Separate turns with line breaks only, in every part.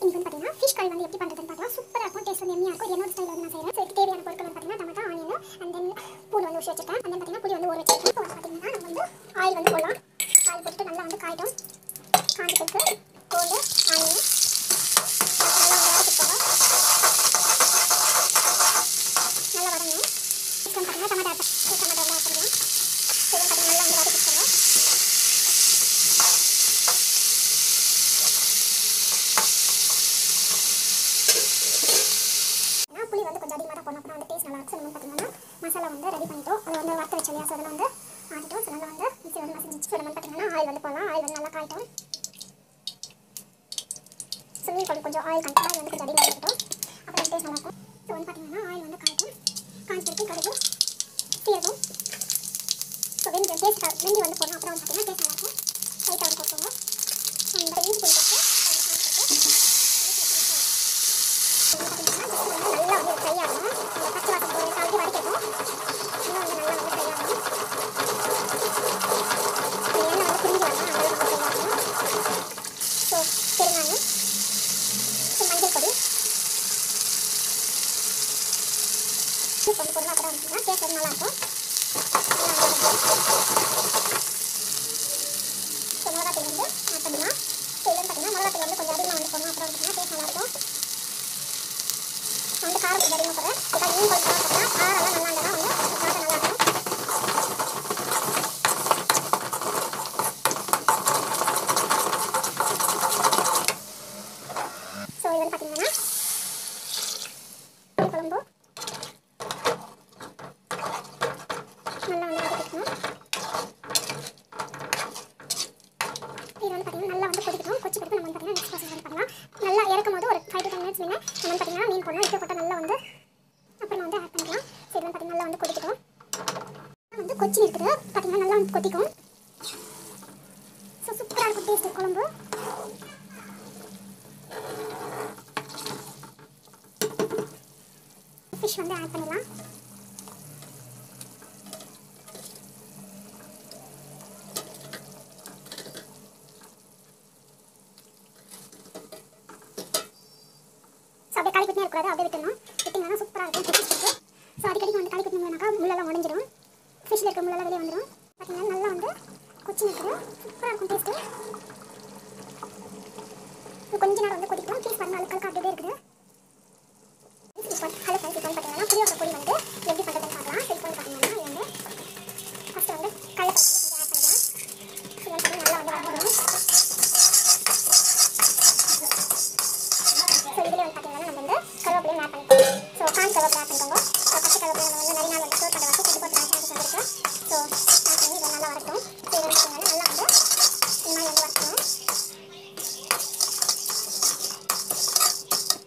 இன்னைக்கு வந்து பார்த்தீங்கன்னா ஃபிஷ் கறி வந்து எப்படி பண்ணுறதுன்னு பார்க்கலாம். சூப்பராக இருக்கும், டேஸ்ட் வந்து எம்மியாக இருக்கும். என்னோட ஸ்டைல் வந்து நான் செய்கிறேன். ஸோ இதுக்கு தேவையான பொருட்கள் வந்து பார்த்தீங்கன்னா டொமேட்டோ, ஆனியன் அண்ட் தென் பூண்டு வந்து ஊசி வச்சிருக்கேன். அண்ட் தென் பார்த்தீங்கன்னா புளி வந்து ஊற வச்சிருக்கேன். இப்போ வந்து பார்த்தீங்கன்னா நம்ம வந்து ஆயில் வந்து போடலாம். ஆயில் போட்டு நல்லா வந்து காய்ட்டும். காய்ச்சதுக்கு கோல்டு ஆனியன் நல்லா வதக்கிட்டு நல்லா வதங்கணும். இப்போ பார்த்தீங்கன்னா டொமேட்டோ ஆட் பண்ணலாம். ஸோ பார்த்தீங்கன்னா நல்லா வந்து வதக்கிட்டு புளி வந்து கொஞ்சம் அதிகமாக தான் போடணும். அப்புறம் வந்து டேஸ்ட் நல்லா இருக்கும். நம்ம பார்த்தீங்கன்னா மசாலா வந்து ரெடி பண்ணிட்டோம். அதை வந்து வறுத்து வச்சோம் இல்லையா, ஸோ அதில் வந்து ஆட்டிட்டோம். ஸோ நல்லா வந்து மிக்ஸி வந்து மசிஞ்சிச்சு. ஸோ நம்ம பார்த்தீங்கன்னா ஆயில் வந்து போடலாம். ஆயில் வந்து நல்லா காய்ட்டும். ஸோ மீன் குழம்பு கொஞ்சம் ஆயில் வந்து கொஞ்சம் அதிகமாக இருக்கட்டும். அப்புறம் டேஸ்ட் நல்லாயிருக்கும். ஸோ வந்து பார்த்தீங்கன்னா ஆயில் வந்து காய்ட்டும். காய்ச்சிருக்கு கடுகு சீரகம். ஸோ வெந்தி வந்து போடணும். அப்புறம் வந்து பார்த்தீங்கன்னா டேஸ்ட் நல்லாயிருக்கும். லைட்டாக வந்து போட்டுக்கோங்க. அந்த இஞ்சி பொடி போட்டு நல்லா வந்து ஃப்ரை ஆகணும். அந்த பச்சை வாசம் போய் சால்ட்டு வதக்கணும். இன்னும் வந்து நல்லா வந்து ஃப்ரை ஆகணும். எண்ணெய் வந்து பிரிஞ்சு வரணும். நல்லா வந்து ஃப்ரை ஆகணும். ஸோ பெருங்காயம், மஞ்சள் பொடி, உப்பு வந்து போடணும். அப்புறம் வந்துச்சுன்னா டேஸ்ட் வந்து நல்லாயிருக்கும். ஸோ மிளகாத்தூள் வந்து ஆட் பண்ணிக்கலாம். ஸோ இதுன்னு பார்த்தீங்கன்னா மிளகாத்தூள் வந்து கொஞ்சம் அதிகமாக வந்து போடணும். அப்புறம் வந்துச்சுன்னா டேஸ்ட் நல்லாயிருக்கும். வந்து காரம் கொஞ்சம் அதிகமாக போடுறேன். இப்போ மீன் குழம்பு பார்த்தீங்கன்னா காரெல்லாம் நல்லா இருந்தால் வந்து சாப்பிட நல்லாயிருக்கும். ஸோ இது வந்து பார்த்தீங்கன்னா மீன் குழம்பு நல்லா வந்து வதக்கிக்கணும். இது வந்து பார்த்தீங்கன்னா நல்லா வந்து கொதிக்கணும். கொச்சி பிடிக்கும். நம்ம வந்து பார்த்தீங்கன்னா நெக்ஸ்ட் ப்ராசஸ் வந்து பண்ணலாம். நல்லா இறக்கும் போது ஒரு 5 to 10 minutes முன்ன நம்ம வந்து பார்த்தீங்கன்னா மீன் போடணும். இப்போ போட்டால் நல்லா வந்து அப்புறம் வந்து ஆட் பண்ணிக்கலாம். ஸோ இது வந்து பார்த்தீங்கன்னா நல்லா வந்து கொதிக்கட்டும். வந்து கொச்சி இருக்குது பார்த்தீங்கன்னா நல்லா வந்து கொதிக்கும். ஸோ சூப்பராக இருக்கும் டேஸ்ட் குழம்பு. ஃபிஷ் வந்து ஆட் பண்ணிடலாம். ஸோ அப்படியே களி குட்டினே இருக்கக்கூடாது, அப்படியே விட்டுணும். விட்டிங்கன்னா சூப்பராக இருக்கும் ஃபிஷ்ஷுக்கு. ஸோ அடிக்கடிக்கு வந்து களி குட்டினோம்னாக்கா முள்ளெல்லாம் உடஞ்சிடும். ஃபிஷ்ஷில் இருக்க முள்ளெல்லாம் வெளியே வந்துடும். பார்த்தீங்கன்னா நல்லா வந்து கொச்சி இருக்குது. சூப்பராக இருக்கும் டேஸ்ட்டு. கொஞ்ச நேரம் வந்து கொதிக்கும். பீஸ் பாருங்கள் அழுக்கழுக்க அப்படியே இருக்குது. ஹலோ ஃப்ரெண்ட்ஸ், இப்போ வந்து பார்த்தீங்கன்னா புளியோட பொடி வந்து எப்படி பண்ணுறதுன்னு பார்க்கலாம். ஸோ இப்போ வந்து பார்த்தீங்கன்னா இது வந்து ஃபஸ்ட்டு வந்து கடலைப்பருப்பு கொஞ்சம் ஆட் பண்ணிக்கலாம். இது வந்து நல்லா வந்து வதக்கணும். ஸோ இதில் வந்து பார்த்தீங்கன்னா நம்ம வந்து கருவேப்பிலையும் ஆட் பண்ணிக்கலாம். ஸோ கான் கருவேப்பிலை ஆட் பண்ணிக்கோங்க. ஸோ பச்சை கருவேப்பிலை நம்ம வந்து நிறைய நாள் வந்து ஸ்டோர் பண்ண வச்சு கட்டி போட்டு சான்சஸ் வந்துருக்கு. ஸோ ஆட் பண்ணி இதை நல்லா வரட்டும். ஸோ இது வந்து பார்த்தீங்கன்னா நல்லா வந்து இந்த மாதிரி வந்து வரட்டும்.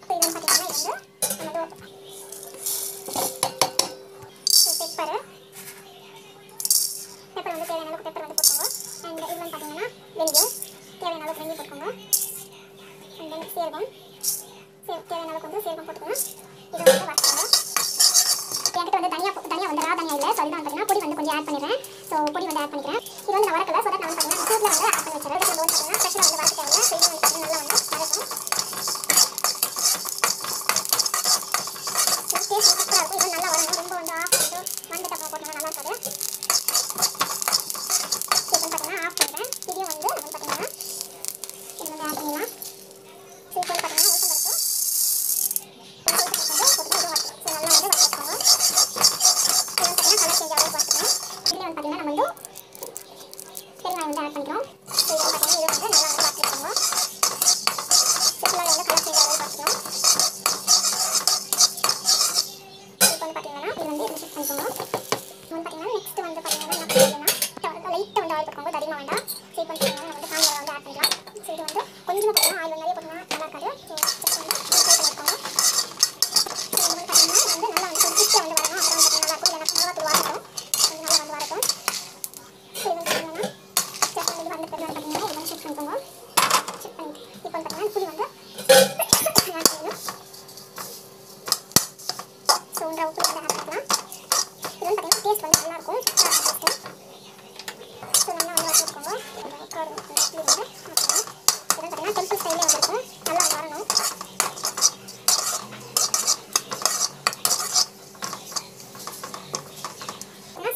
ஸோ இது வந்து பார்த்தீங்கன்னா இது வந்து நம்ம பெப்பர் வந்து தேவையான அளவுக்கு பெப்பர் வந்து போட்டுக்கோங்க. அண்ட் இது வந்து பார்த்தீங்கன்னா வெந்தயம் தேவையான அளவுக்கு வெந்தயம் போட்டுக்கோங்க. அண்ட் தென் சீரகம் தேவையான அளவுக்கு வந்து சீரகம் போட்டுக்கணும். இதை வந்து வறுத்துக்கோங்க. என்கிட்ட வந்து தனியாக வந்து ரா தனியாக இல்லை. ஸோ இதான் பார்த்தீங்கன்னா பொடி வந்து கொஞ்சம் ஆட் பண்ணிடுறேன். ஸோ பொடி வந்து ஆட் பண்ணிக்கிறேன். இது வந்து நான் வளர்க்கல. ஸோ தட் நான் வந்து பார்த்தீங்கன்னா சூட்டில் வந்து ஆட் பண்ணி வச்சுருவேன். இதுக்கு வந்து பார்த்தீங்கன்னா ஸ்பெஷலாக வந்து வளர்க்க தேவையில்லை. ஸோ இது வந்து பார்த்தீங்கன்னா நல்லா வந்து வளர்க்கும். டேஸ்ட் சூப்பராக இருக்கும். இது நல்லா வரணும். ரொம்ப வந்து ஆஃப் பண்ணிட்டு வந்துட்டு அப்புறம் போட்டோம்னா நல்லா இருக்காது. இப்போ வந்து பார்த்தீங்கன்னா ஆஃப் பண்ணுறேன். இதையும் வந்து நம்ம பார்த்தீங்கன்னா இது வந்து ஆட் பண்ணிடலாம். ஸோ இப்போ வந்து பார்த்தீங்கன்னா உளுத்தம் பருப்பு போட்டு இது வறுக்கணும். ஸோ நல்லா வந்து வறுத்துக்கோங்க. இது வந்து பார்த்தீங்கன்னா கலர் சேஞ்ச் ஆகும் வறுத்துக்கணும். இதில் வந்து பார்த்தீங்கன்னா நம்ம வந்து பெருங்காயம் வந்து ஆட் பண்ணிக்கிறோம். ஸோ இது வந்து பார்த்தீங்கன்னா இது வந்து நல்லா வந்து வறுத்துக்கோங்க. போட்டுக்கலாம்.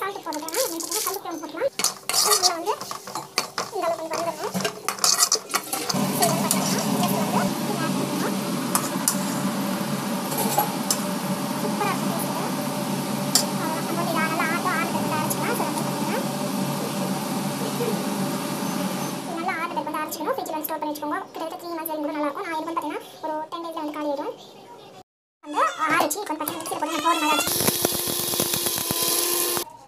சால்ட் போடுறதுனா நம்ம கல்லுப்பு போட்டுக்கலாம். இதில் வந்து இந்த அளவுக்கு வந்து வந்துடணும். ஃப்ரிட்ஜில் ஸ்டோர் பண்ணி வச்சுக்கோங்க. கிட்டத்தட்ட 3 months வரைக்கும் கூட நல்லாயிருக்கும். நான் இது வந்து பார்த்தீங்கன்னா ஒரு 10 days வந்து காலி ஆகிடும். வந்து ஆறிச்சு இப்போ பார்த்தீங்கன்னா மிக்ஸியில் போட்டு நான் பவுடர் மாதிரி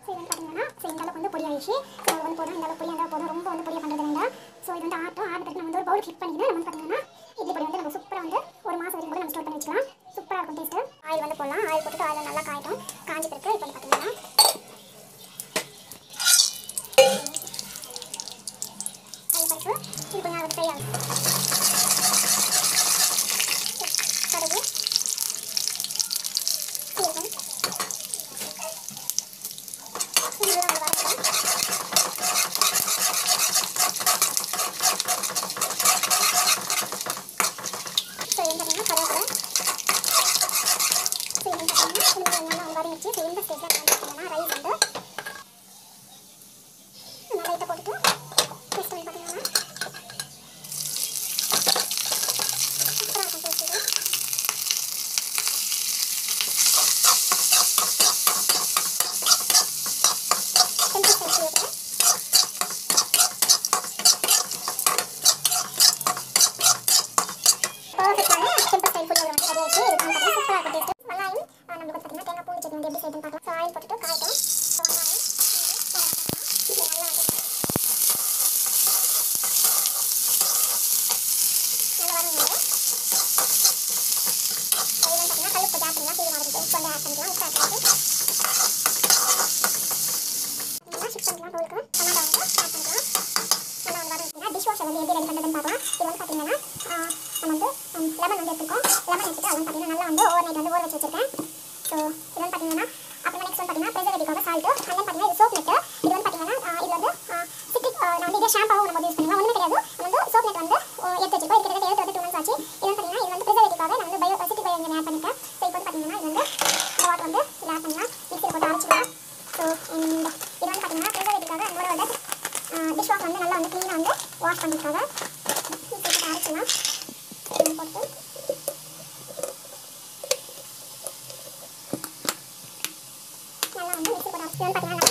ஸோ இது வந்து பார்த்தீங்கன்னா இந்த அளவுக்கு வந்து பொடி ஆயிடுச்சு. ஸோ அது வந்து போதும். இந்த அளவுக்கு பொடி இருந்தால் போதும். ரொம்ப வந்து பொடியை பண்ணுறது வேண்டாம். ஸோ இது வந்து ஆட்டுறதுக்கு நம்ம வந்து ஒரு பவுல் கிளிக் பண்ணிங்கன்னா நம்ம வந்து பார்த்தீங்கன்னா இட்லி பொடி வந்து நம்ம சூப்பராக வந்து 1 மாதம் வரைக்கும் கூட நம்ம ஸ்டோர் பண்ணி வச்சுக்கலாம். சூப்பராக இருக்கும் டேஸ்ட்டு. ஆயில் வந்து போடலாம். ஆயில் போட்டுட்டு ஆயில் நல்லா காயட்டும். காஞ்சி பிறகு இப்போ வந்து பார்த்தீங்கன்னா இது கொஞ்சம் ஃப்ரை ஆகும். கடுகு, சீரகம், இதெல்லாம் வந்து வதக்கலாம். ஸோ இது பார்த்தீங்கன்னா கருவேப்பிலை. ஸோ இது பார்த்தீங்கன்னா இன்னும் நல்லா வதங்கிடுச்சு. ஸோ இந்த ஸ்டேஜில் வந்து பார்த்தீங்கன்னா ரைஸ் வந்து நல்லா லைட்டாக போட்டுட்டு மிக்ஸ் பண்ணி பார்த்தீங்கன்னா டிஷ்வாஷர் வந்து எப்படி ரெடி பண்ணுறதுன்னு பார்க்கலாம். இது வந்து பார்த்தீங்கன்னா நம்ம வந்து லெமன் வந்து எடுத்துருக்கோம். லெமன் எடுத்துட்டு அது வந்து பார்த்தீங்கன்னா நல்லா வந்து ஓவர் நைட் வந்து ஊற வச்சு வச்சிருக்கேன். ஸோ இது வந்து பார்த்தீங்கன்னா அப்புறமா நெக்ஸ்ட் வந்து பார்த்தீங்கன்னா ப்ரெசர்வேட்டிவ்காக சால்ட்டு. அண்ட் தென் பார்த்தீங்கன்னா இது சோப் நெட்டு. இது வந்து பார்த்தீங்கன்னா இது வந்து சிட்ரிக் நான் வந்து இதே ஷாம்பாவும் நம்ம யூஸ் பண்ணலாம். ஒன்றுமே கிடையாது. நம்ம வந்து சோப் நெட் வந்து எடுத்து வச்சிருக்கோம். இது கிட்டத்தட்ட எடுத்து வந்து 2 months ஆச்சு. இது வந்து பார்த்தீங்கன்னா இது வந்து ப்ரெசர்வேட்டிவ்காக நான் வந்து சிட்ரிக் பயோ ஆட் பண்ணியிருக்கேன். ஸோ இப்போ வந்து பார்த்தீங்கன்னா இது வந்து இந்த வாட்டர் வந்து இதில் ஆட் பண்ணலாம். மிக்ஸியில் போட்டு அரைச்சிக்கலாம். ஸோ இது வந்து பார்த்தீங்கன்னா ப்ரெசர்வேட்டிவ்காக நம்மளோட வந்து டிஷ் வாஷ் வந்து நல்லா வந்து க்ளீனாக வந்து வாஷ் பண்ணியிருக்காங்க. மிக்ஸியில் அரைச்சிக்கலாம். போட்டு நல்லா வந்து மிக்ஸி போட்டு அரைச்சி வந்து பார்த்தீங்கன்னா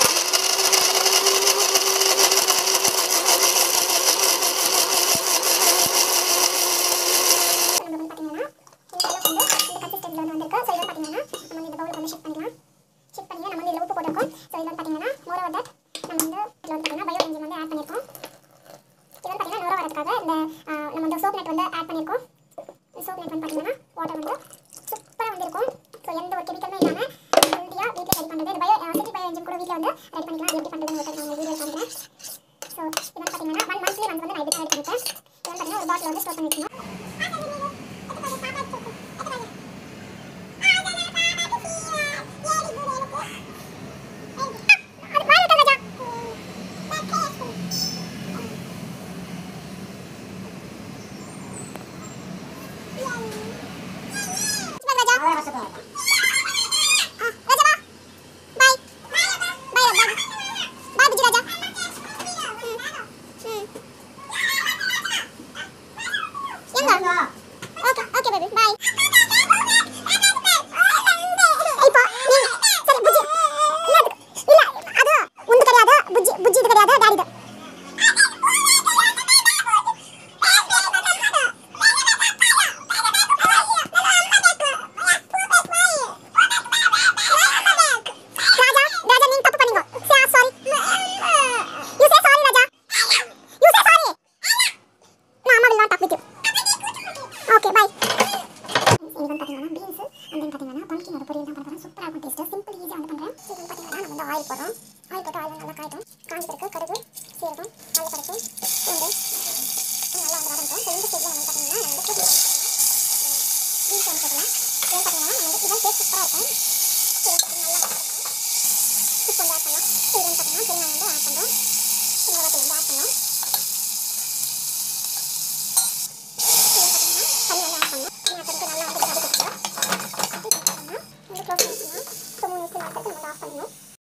அடுத்து நம்ம ஆஃப் பண்ணிடணும்.